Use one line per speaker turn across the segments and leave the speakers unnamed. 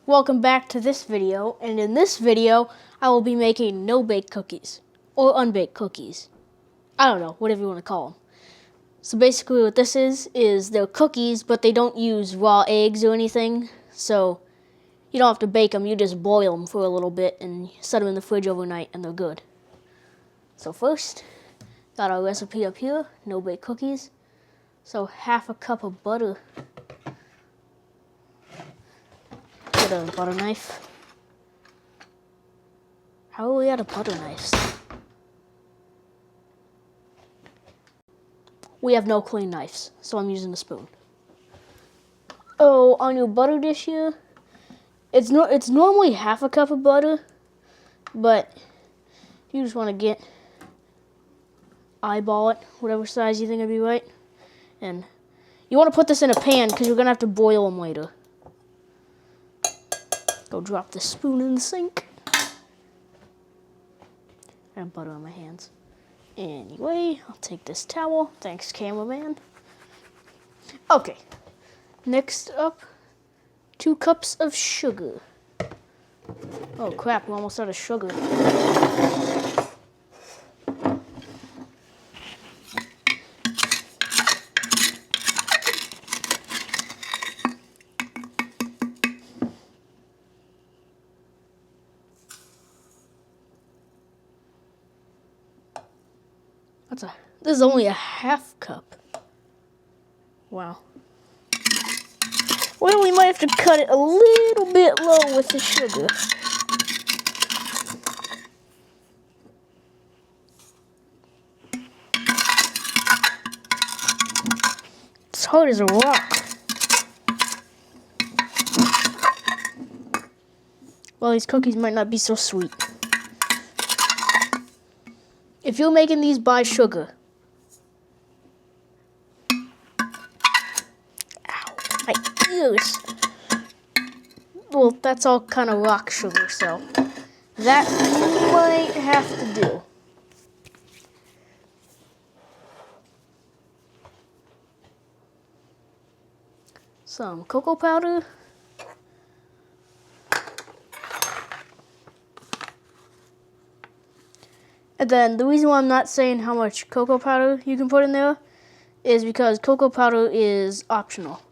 Welcome back to this video, and in this video I will be making no-bake cookies, or unbaked cookies. I don't know, whatever you want to call them. So basically what this is they're cookies, but they don't use raw eggs or anything, so you don't have to bake them, you just boil them for a little bit and set them in the fridge overnight and they're good. So first, got our recipe up here, no-bake cookies. So half a cup of butter. Get a butter knife. How are we out of butter knives? We have no clean knives, so I'm using a spoon. Oh, on your butter dish here, it's normally half a cup of butter, but you just want to eyeball it, whatever size you think would be right. And you want to put this in a pan because you're going to have to boil them later. Go drop the spoon in the sink. I have butter on my hands. Anyway, I'll take this towel. Thanks, cameraman. Okay. Next up, 2 cups of sugar. Oh crap, we're almost out of sugar. This is only a half cup. Wow. Well, we might have to cut it a little bit low with the sugar. It's hard as a rock. Well, these cookies might not be so sweet. If you're making these by sugar, my ears. Well, that's all kind of rock sugar, so that might have to do. Some cocoa powder. And then the reason why I'm not saying how much cocoa powder you can put in there is because cocoa powder is optional.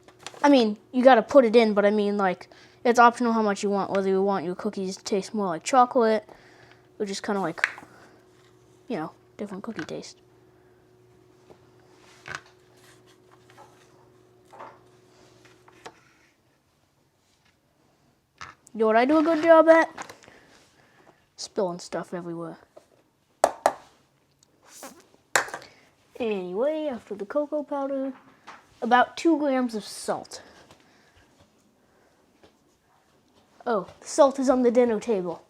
I mean, you gotta put it in, but I mean, like, it's optional how much you want, whether you want your cookies to taste more like chocolate, or just kind of like, you know, different cookie taste. You know what I do a good job at? Spilling stuff everywhere. Anyway, after the cocoa powder, about 2 grams of salt. Oh, the salt is on the dinner table.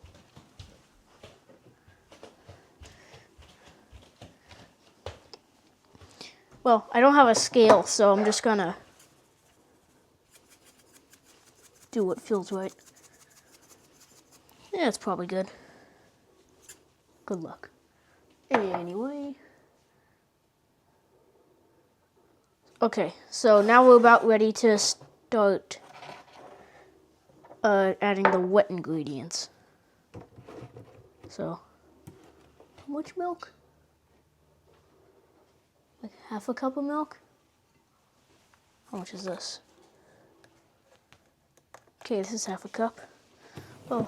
Well, I don't have a scale, so I'm just gonna do what feels right. Yeah, it's probably good. Good luck. Anyway. Okay, so now we're about ready to start adding the wet ingredients. So, how much milk? Like half a cup of milk? How much is this? Okay, this is half a cup. Oh,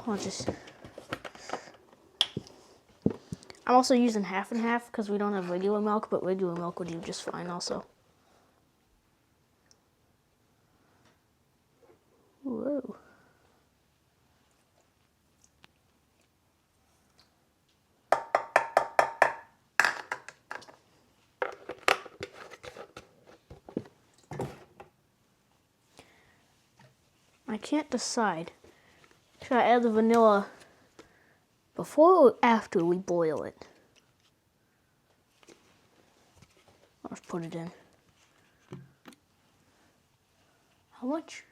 I'm also using half and half because we don't have regular milk, but regular milk would do just fine also. Whoa. I can't decide. Should I add the vanilla before or after we boil it? I'll just put it in. How much?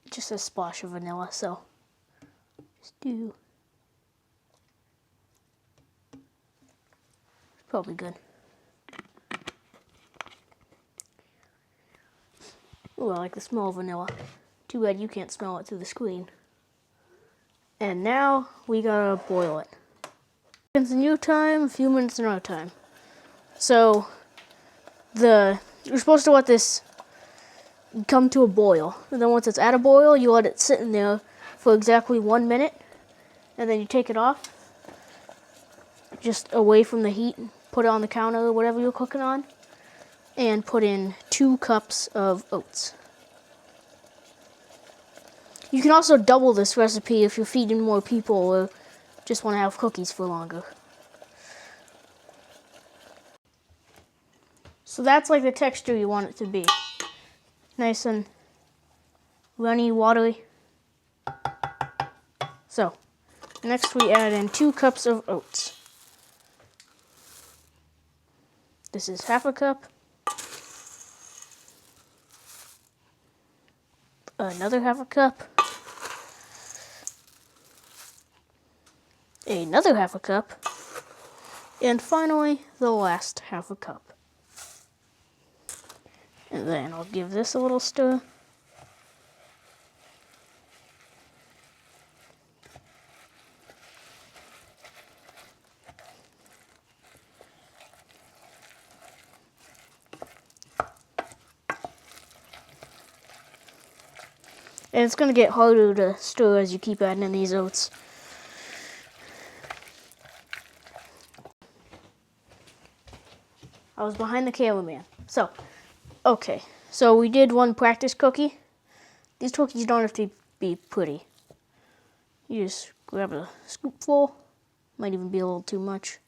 Just a splash of vanilla, so just do. Probably good. Ooh, I like the smell of vanilla. Too bad you can't smell it through the screen. And now we gotta boil it. Seconds in your time, a few minutes in our time. So you're supposed to let this come to a boil. And then once it's at a boil, you let it sit in there for exactly 1 minute. And then you take it off, just away from the heat, and put it on the counter or whatever you're cooking on. And put in 2 cups of oats. You can also double this recipe if you're feeding more people or just want to have cookies for longer. So that's like the texture you want it to be. Nice and runny, watery. So, next we add in 2 cups of oats. This is half a cup. Another half a cup. Another half a cup. And finally, the last half a cup. And then I'll give this a little stir. And it's going to get harder to stir as you keep adding in these oats. I was behind the cameraman. So, okay. So we did one practice cookie. These cookies don't have to be pretty. You just grab a scoopful. Might even be a little too much.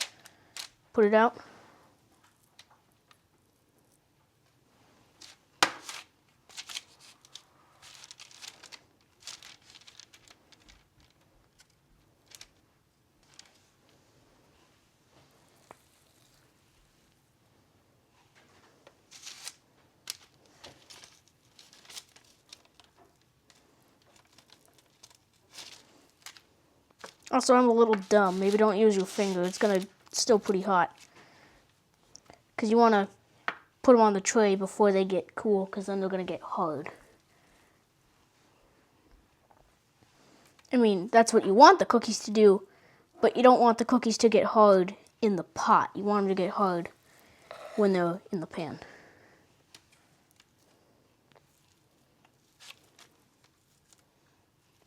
Put it out. Also, I'm a little dumb. Maybe don't use your finger. It's still pretty hot. Because you want to put them on the tray before they get cool, because then they're going to get hard. I mean, that's what you want the cookies to do, but you don't want the cookies to get hard in the pot. You want them to get hard when they're in the pan.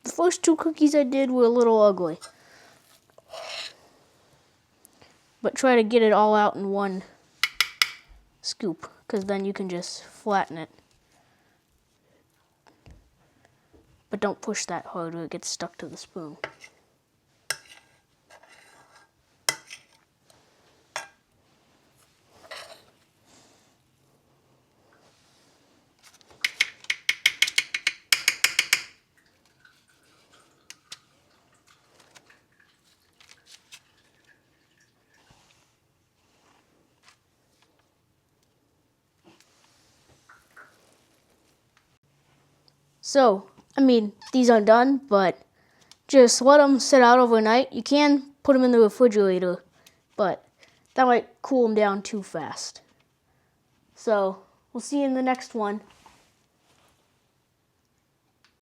The first 2 cookies I did were a little ugly. But try to get it all out in one scoop, because then you can just flatten it. But don't push that hard or it gets stuck to the spoon. So, I mean, these aren't done, but just let them sit out overnight. You can put them in the refrigerator, but that might cool them down too fast. So, we'll see you in the next one.